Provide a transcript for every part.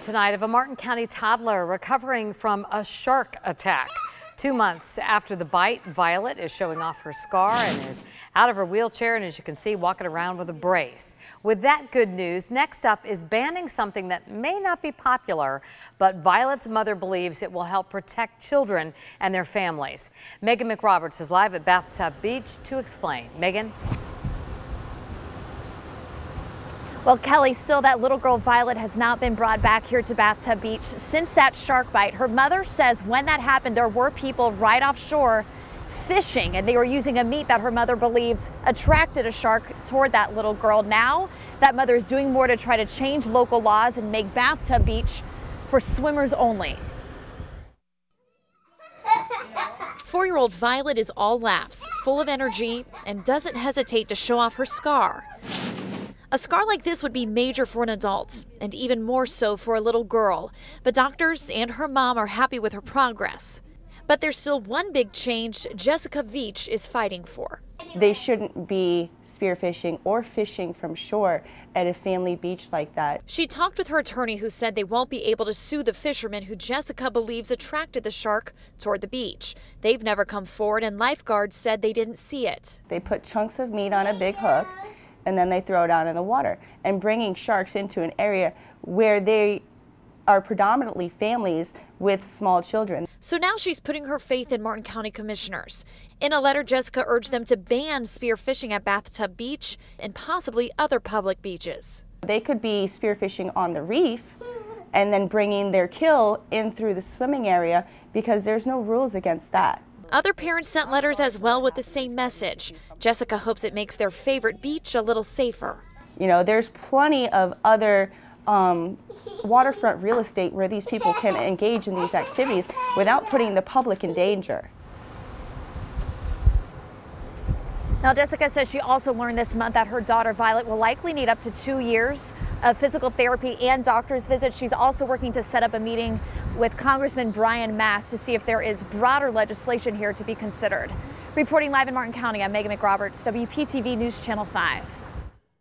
Tonight of a Martin County toddler recovering from a shark attack. 2 months after the bite, Violet is showing off her scar and is out of her wheelchair, and as you can see, walking around with a brace. With that good news, next up is banning something that may not be popular, but Violet's mother believes it will help protect children and their families. Megan McRoberts is live at Bathtub Beach to explain. Megan? Well, Kelly, still that little girl Violet has not been brought back here to Bathtub Beach since that shark bite. Her mother says when that happened, there were people right offshore fishing, and they were using a meat that her mother believes attracted a shark toward that little girl. Now that mother is doing more to try to change local laws and make Bathtub Beach for swimmers only. 4-year-old Violet is all laughs, full of energy, and doesn't hesitate to show off her scar. A scar like this would be major for an adult, and even more so for a little girl. But doctors and her mom are happy with her progress. But there's still one big change Jessica Veach is fighting for. They shouldn't be spearfishing or fishing from shore at a family beach like that. She talked with her attorney, who said they won't be able to sue the fishermen who Jessica believes attracted the shark toward the beach. They've never come forward, and lifeguards said they didn't see it. They put chunks of meat on a big hook, and then they throw it out in the water. And bringing sharks into an area where they are predominantly families with small children. So now she's putting her faith in Martin County commissioners. In a letter, Jessica urged them to ban spearfishing at Bathtub Beach and possibly other public beaches. They could be spearfishing on the reef and then bringing their kill in through the swimming area, because there's no rules against that. Other parents sent letters as well with the same message. Jessica hopes it makes their favorite beach a little safer. You know, there's plenty of other waterfront real estate where these people can engage in these activities without putting the public in danger. Now, Jessica says she also learned this month that her daughter Violet will likely need up to 2 years of physical therapy and doctor's visits. She's also working to set up a meeting with Congressman Brian Mast to see if there is broader legislation here to be considered. Reporting live in Martin County, I'm Megan McRoberts, WPTV News Channel 5.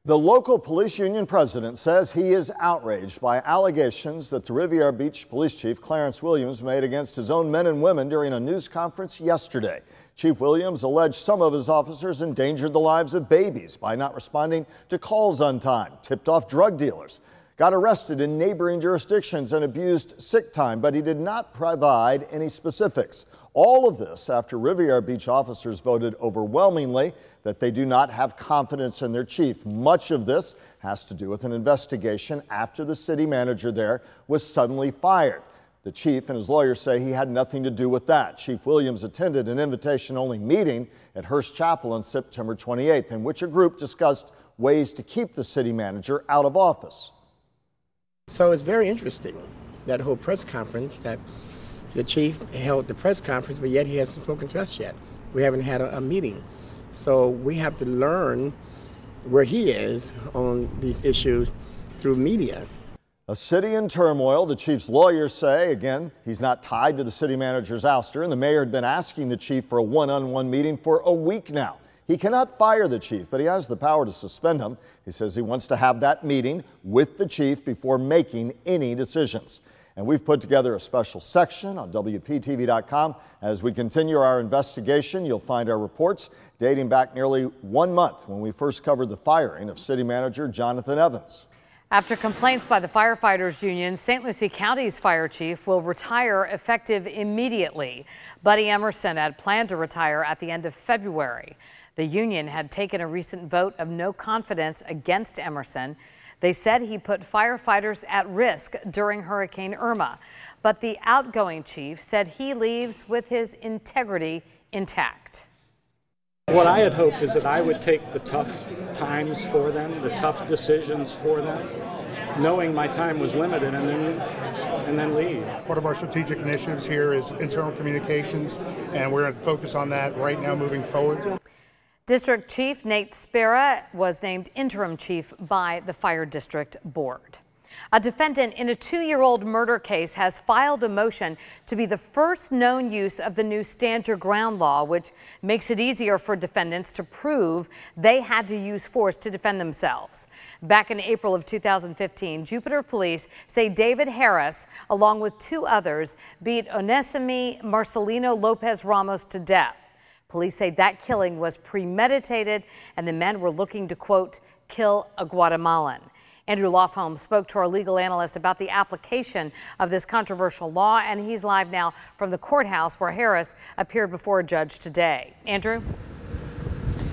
The local police union president says he is outraged by allegations that the Riviera Beach police chief, Clarence Williams, made against his own men and women during a news conference yesterday. Chief Williams alleged some of his officers endangered the lives of babies by not responding to calls on time, tipped off drug dealers, got arrested in neighboring jurisdictions, and abused sick time, but he did not provide any specifics. All of this after Riviera Beach officers voted overwhelmingly that they do not have confidence in their chief. Much of this has to do with an investigation after the city manager there was suddenly fired. The chief and his lawyers say he had nothing to do with that. Chief Williams attended an invitation-only meeting at Hearst Chapel on September 28th, in which a group discussed ways to keep the city manager out of office. So it's very interesting, that whole press conference, that the chief held the press conference, but yet he hasn't spoken to us yet. We haven't had a meeting. So we have to learn where he is on these issues through media. A city in turmoil, the chief's lawyers say. Again, he's not tied to the city manager's ouster, and the mayor had been asking the chief for a one-on-one meeting for a week now. He cannot fire the chief, but he has the power to suspend him. He says he wants to have that meeting with the chief before making any decisions. And we've put together a special section on WPTV.com. As we continue our investigation, you'll find our reports dating back nearly 1 month when we first covered the firing of city manager Jonathan Evans. After complaints by the firefighters union, St. Lucie County's fire chief will retire effective immediately. Buddy Emerson had planned to retire at the end of February. The union had taken a recent vote of no confidence against Emerson. They said he put firefighters at risk during Hurricane Irma. But the outgoing chief said he leaves with his integrity intact. What I had hoped is that I would take the tough times for them, the tough decisions for them, knowing my time was limited, and then leave. Part of our strategic initiatives here is internal communications, and we're going to focus on that right now moving forward. District Chief Nate Spera was named interim chief by the Fire District Board. A defendant in a 2-year-old murder case has filed a motion to be the first known use of the new Stand Your Ground law, which makes it easier for defendants to prove they had to use force to defend themselves. Back in April of 2015, Jupiter police say David Harris, along with 2 others, beat Onesime Marcelino Lopez Ramos to death. Police say that killing was premeditated and the men were looking to, quote, kill a Guatemalan. Andrew Lofholm spoke to our legal analyst about the application of this controversial law, and he's live now from the courthouse where Harris appeared before a judge today. Andrew?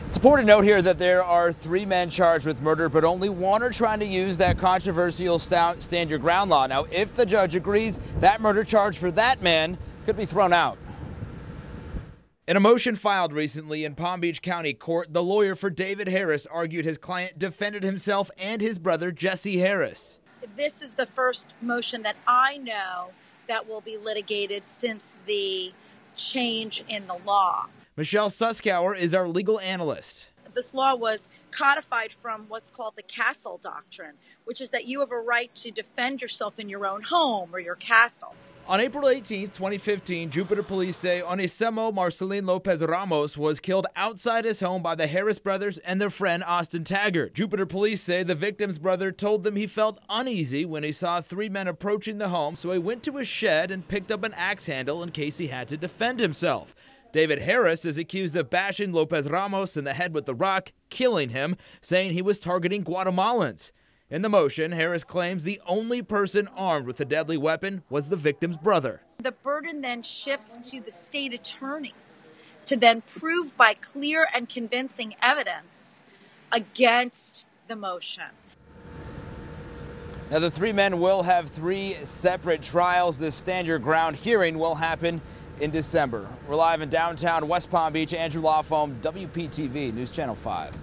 It's important to note here that there are 3 men charged with murder, but only 1 are trying to use that controversial Stand Your Ground law. Now, if the judge agrees, that murder charge for that man could be thrown out. In a motion filed recently in Palm Beach County Court, the lawyer for David Harris argued his client defended himself and his brother, Jesse Harris. This is the first motion that I know that will be litigated since the change in the law. Michelle Suskauer is our legal analyst. This law was codified from what's called the castle doctrine, which is that you have a right to defend yourself in your own home or your castle. On April 18, 2015, Jupiter police say Onesime Marcelino Lopez Ramos was killed outside his home by the Harris brothers and their friend Austin Taggart. Jupiter police say the victim's brother told them he felt uneasy when he saw 3 men approaching the home, so he went to his shed and picked up an axe handle in case he had to defend himself. David Harris is accused of bashing Lopez Ramos in the head with the rock, killing him, saying he was targeting Guatemalans. In the motion, Harris claims the only person armed with a deadly weapon was the victim's brother. The burden then shifts to the state attorney to then prove by clear and convincing evidence against the motion. Now, the 3 men will have 3 separate trials. This Stand Your Ground hearing will happen in December. We're live in downtown West Palm Beach. Andrew Lofholm, WPTV News Channel 5.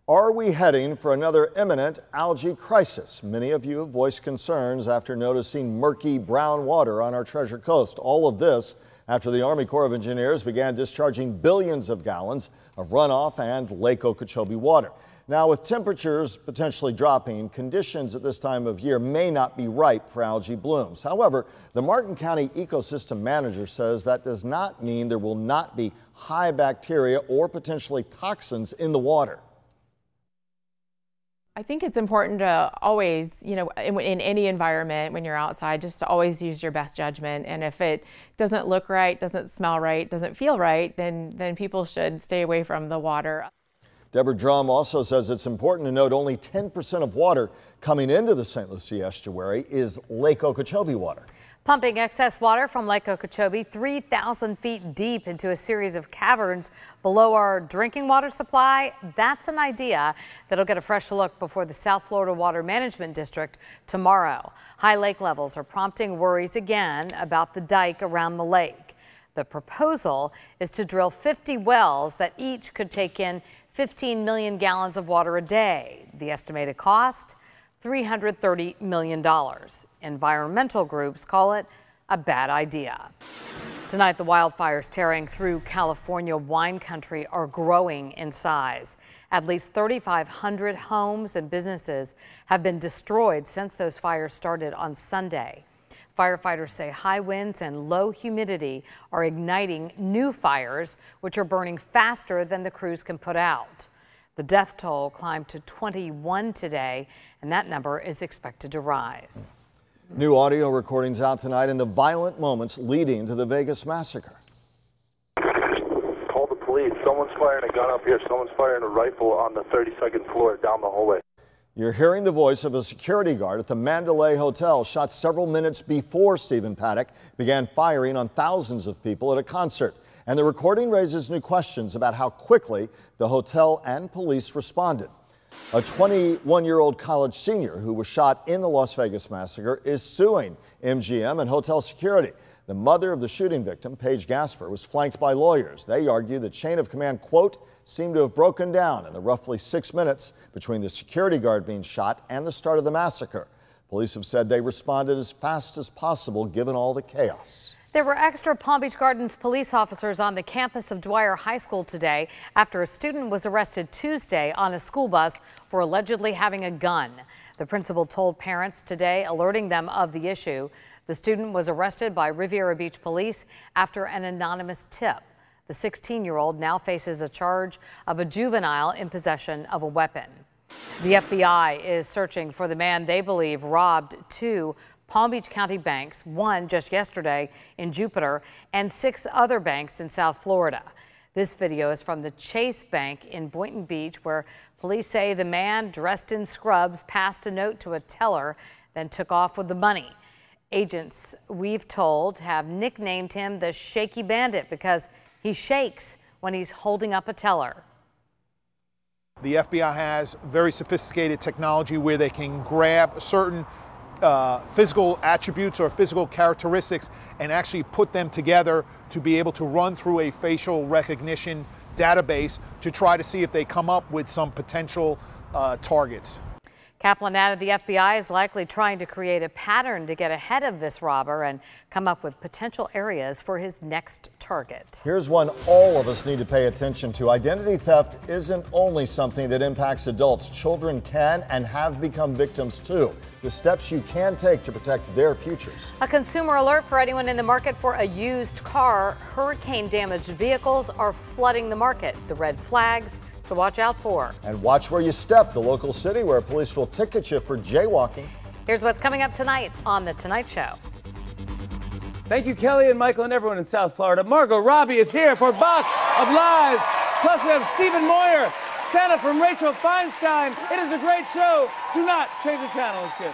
Are we heading for another imminent algae crisis? Many of you have voiced concerns after noticing murky brown water on our Treasure Coast. All of this after the Army Corps of Engineers began discharging billions of gallons of runoff and Lake Okeechobee water. Now, with temperatures potentially dropping, conditions at this time of year may not be ripe for algae blooms. However, the Martin County Ecosystem Manager says that does not mean there will not be high bacteria or potentially toxins in the water. I think it's important to always, in any environment when you're outside, just to always use your best judgment. And if it doesn't look right, doesn't smell right, doesn't feel right, then people should stay away from the water. Deborah Drum also says it's important to note only 10% of water coming into the St. Lucie estuary is Lake Okeechobee water. Pumping excess water from Lake Okeechobee 3,000 feet deep into a series of caverns below our drinking water supply. That's an idea that'll get a fresh look before the South Florida Water Management District tomorrow. High lake levels are prompting worries again about the dike around the lake. The proposal is to drill 50 wells that each could take in 15 million gallons of water a day. The estimated cost, $330 million. Environmental groups call it a bad idea. Tonight, the wildfires tearing through California wine country are growing in size. At least 3,500 homes and businesses have been destroyed since those fires started on Sunday. Firefighters say high winds and low humidity are igniting new fires, which are burning faster than the crews can put out. The death toll climbed to 21 today, and that number is expected to rise. New audio recordings out tonight in the violent moments leading to the Vegas massacre. Call the police. Someone's firing a gun up here. Someone's firing a rifle on the 32nd floor down the hallway. You're hearing the voice of a security guard at the Mandalay Hotel, shot several minutes before Stephen Paddock began firing on thousands of people at a concert. And the recording raises new questions about how quickly the hotel and police responded. A 21-year-old college senior who was shot in the Las Vegas massacre is suing MGM and hotel security. The mother of the shooting victim, Paige Gasper, was flanked by lawyers. They argue the chain of command, quote, seemed to have broken down in the roughly 6 minutes between the security guard being shot and the start of the massacre. Police have said they responded as fast as possible given all the chaos. There were extra Palm Beach Gardens police officers on the campus of Dwyer High School today after a student was arrested Tuesday on a school bus for allegedly having a gun. The principal told parents today, alerting them of the issue. The student was arrested by Riviera Beach police after an anonymous tip. The 16-year-old now faces a charge of a juvenile in possession of a weapon. The FBI is searching for the man they believe robbed 2 Palm Beach County banks, one just yesterday in Jupiter, and 6 other banks in South Florida. This video is from the Chase Bank in Boynton Beach, where police say the man dressed in scrubs passed a note to a teller, then took off with the money. Agents, we've told, have nicknamed him the Shaky Bandit because he shakes when he's holding up a teller. The FBI has very sophisticated technology where they can grab certain physical attributes or physical characteristics and actually put them together to be able to run through a facial recognition database to try to see if they come up with some potential targets. Kaplan added the FBI is likely trying to create a pattern to get ahead of this robber and come up with potential areas for his next target. Here's one all of us need to pay attention to. Identity theft isn't only something that impacts adults. Children can and have become victims too. The steps you can take to protect their futures. A consumer alert for anyone in the market for a used car. Hurricane-damaged vehicles are flooding the market. The red flags to watch out for. And watch where you step. The local city where police will ticket you for jaywalking. Here's what's coming up tonight on The Tonight Show. Thank you, Kelly and Michael and everyone in South Florida. Margot Robbie is here for Box of Lies. Plus, we have Stephen Moyer, Santa from Rachel Feinstein. It is a great show. Do not change the channel. It's good.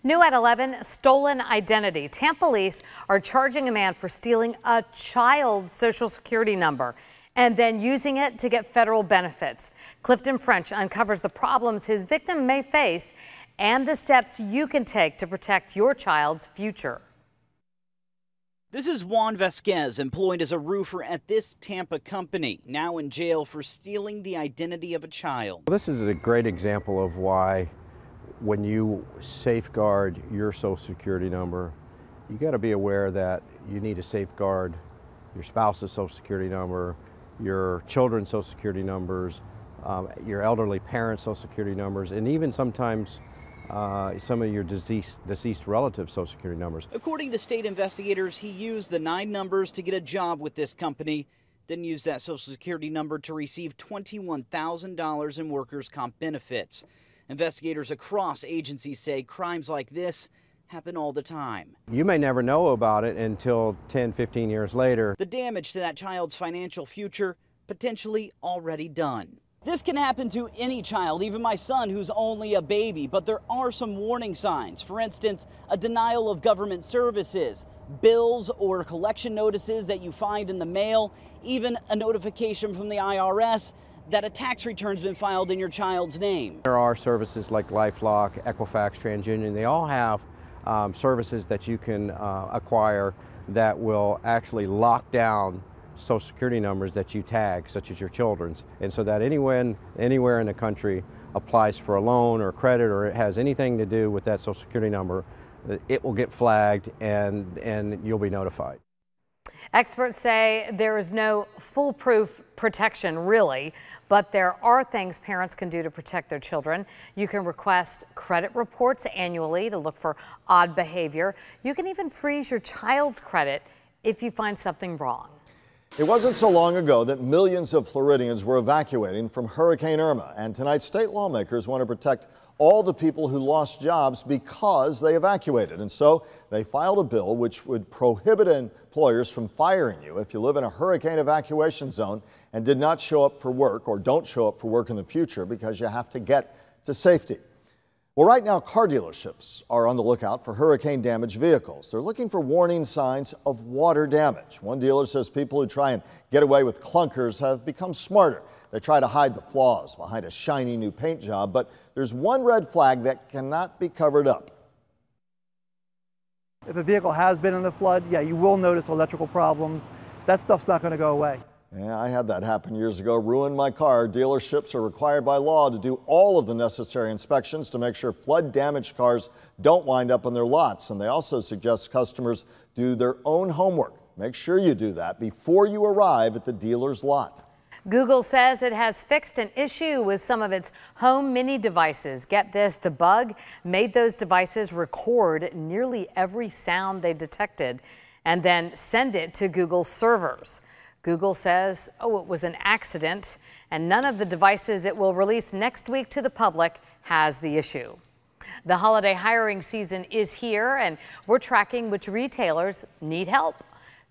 New at 11, stolen identity. Tampa police are charging a man for stealing a child's social security number and then using it to get federal benefits. Clifton French uncovers the problems his victim may face and the steps you can take to protect your child's future. This is Juan Vasquez, employed as a roofer at this Tampa company, now in jail for stealing the identity of a child. This is a great example of why when you safeguard your social security number, you got to be aware that you need to safeguard your spouse's social security number, your children's social security numbers, your elderly parents' social security numbers, and even sometimes some of your deceased relatives' social security numbers. According to state investigators, he used the 9 numbers to get a job with this company, then used that social security number to receive $21,000 in workers' comp benefits. Investigators across agencies say crimes like this happen all the time. You may never know about it until 10, 15 years later. The damage to that child's financial future potentially already done. This can happen to any child, even my son who's only a baby, but there are some warning signs. For instance, a denial of government services, bills or collection notices that you find in the mail, even a notification from the IRS that a tax return's been filed in your child's name. There are services like LifeLock, Equifax, TransUnion. They all have services that you can acquire that will actually lock down social security numbers that you tag, such as your children's. And so that anyone, anywhere in the country applies for a loan or credit or it has anything to do with that social security number, it will get flagged and you'll be notified. Experts say there is no foolproof protection, really, but there are things parents can do to protect their children. You can request credit reports annually to look for odd behavior. You can even freeze your child's credit if you find something wrong. It wasn't so long ago that millions of Floridians were evacuating from Hurricane Irma, and tonight state lawmakers want to protect all the people who lost jobs because they evacuated. And so they filed a bill which would prohibit employers from firing you if you live in a hurricane evacuation zone and did not show up for work or don't show up for work in the future because you have to get to safety. Well, right now, car dealerships are on the lookout for hurricane-damaged vehicles. They're looking for warning signs of water damage. One dealer says people who try and get away with clunkers have become smarter. They try to hide the flaws behind a shiny new paint job, but there's one red flag that cannot be covered up. If a vehicle has been in the flood, yeah, you will notice electrical problems. That stuff's not going to go away. Yeah, I had that happen years ago. Ruined my car. Dealerships are required by law to do all of the necessary inspections to make sure flood-damaged cars don't wind up on their lots. And they also suggest customers do their own homework. Make sure you do that before you arrive at the dealer's lot. Google says it has fixed an issue with some of its home mini devices. Get this, the bug made those devices record nearly every sound they detected and then send it to Google's servers. Google says, it was an accident, and none of the devices it will release next week to the public has the issue. The holiday hiring season is here, and we're tracking which retailers need help.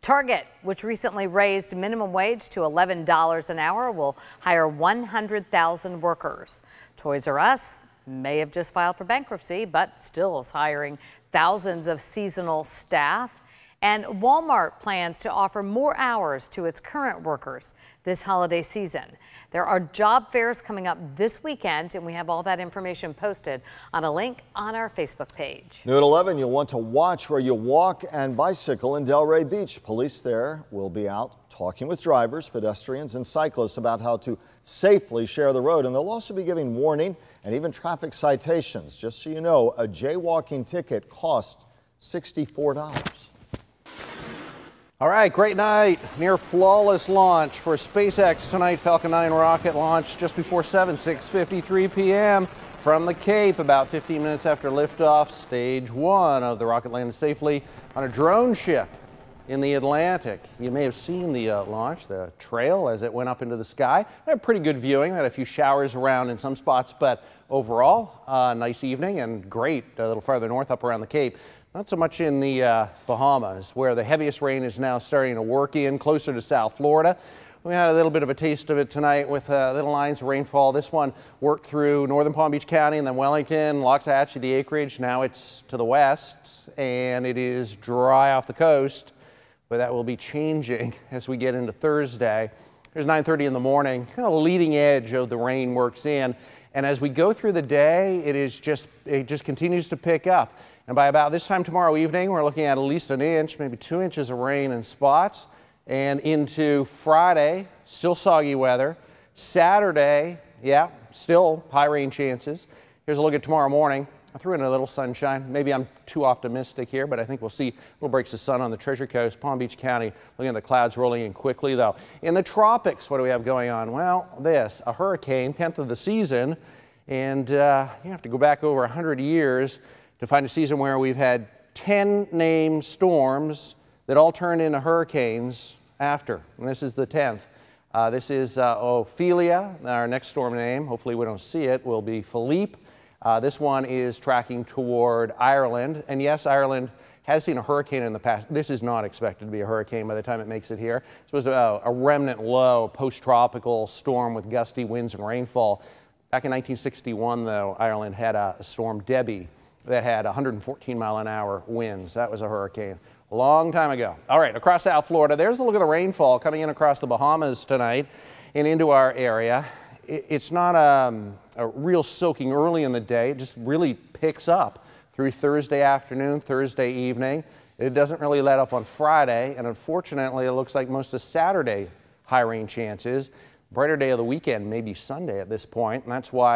Target, which recently raised minimum wage to $11 an hour, will hire 100,000 workers. Toys R Us may have just filed for bankruptcy, but still is hiring thousands of seasonal staff. And Walmart plans to offer more hours to its current workers this holiday season. There are job fairs coming up this weekend, and we have all that information posted on a link on our Facebook page. New at 11, you'll want to watch where you walk and bicycle in Delray Beach. Police there will be out talking with drivers, pedestrians, and cyclists about how to safely share the road. And they'll also be giving warning and even traffic citations. Just so you know, a jaywalking ticket costs $64. All right, great night. Near flawless launch for SpaceX tonight. Falcon 9 rocket launch just before 6:53 p.m. from the Cape. About 15 minutes after liftoff, stage 1 of the rocket landed safely on a drone ship in the Atlantic. You may have seen the launch, the trail as it went up into the sky. We had pretty good viewing. We had a few showers around in some spots, but overall, nice evening and great a little farther north up around the Cape. Not so much in the Bahamas, where the heaviest rain is now starting to work in, closer to South Florida. We had a little bit of a taste of it tonight with little lines of rainfall. This one worked through northern Palm Beach County and then Wellington, Loxahatchee, the acreage. Now it's to the west, and it is dry off the coast, but that will be changing as we get into Thursday. Here's 9:30 in the morning, kind of leading edge of the rain works in, and as we go through the day, it just continues to pick up. And by about this time tomorrow evening, we're looking at least an inch, maybe 2 inches of rain in spots. And into Friday, still soggy weather. Saturday, yeah, still high rain chances. Here's a look at tomorrow morning. I threw in a little sunshine. Maybe I'm too optimistic here, but I think we'll see little breaks of sun on the Treasure Coast, Palm Beach County. Looking at the clouds rolling in quickly, though. In the tropics, what do we have going on? Well, a hurricane, 10th of the season. And you have to go back over 100 years to find a season where we've had 10 named storms that all turned into hurricanes after. And this is the 10th. This is Ophelia, our next storm name. Hopefully we don't see it, will be Philippe. This one is tracking toward Ireland. And yes, Ireland has seen a hurricane in the past. This is not expected to be a hurricane by the time it makes it here. It's supposed to a remnant low post-tropical storm with gusty winds and rainfall. Back in 1961, though, Ireland had a storm Debbie that had 114-mile-an-hour winds. That was a hurricane a long time ago. All right, across South Florida, there's a look at the rainfall coming in across the Bahamas tonight and into our area. It's not a real soaking early in the day. It just really picks up through Thursday afternoon, Thursday evening. It doesn't really let up on Friday, and unfortunately, it looks like most of Saturday high rain chances. Brighter day of the weekend, maybe Sunday at this point, and that's why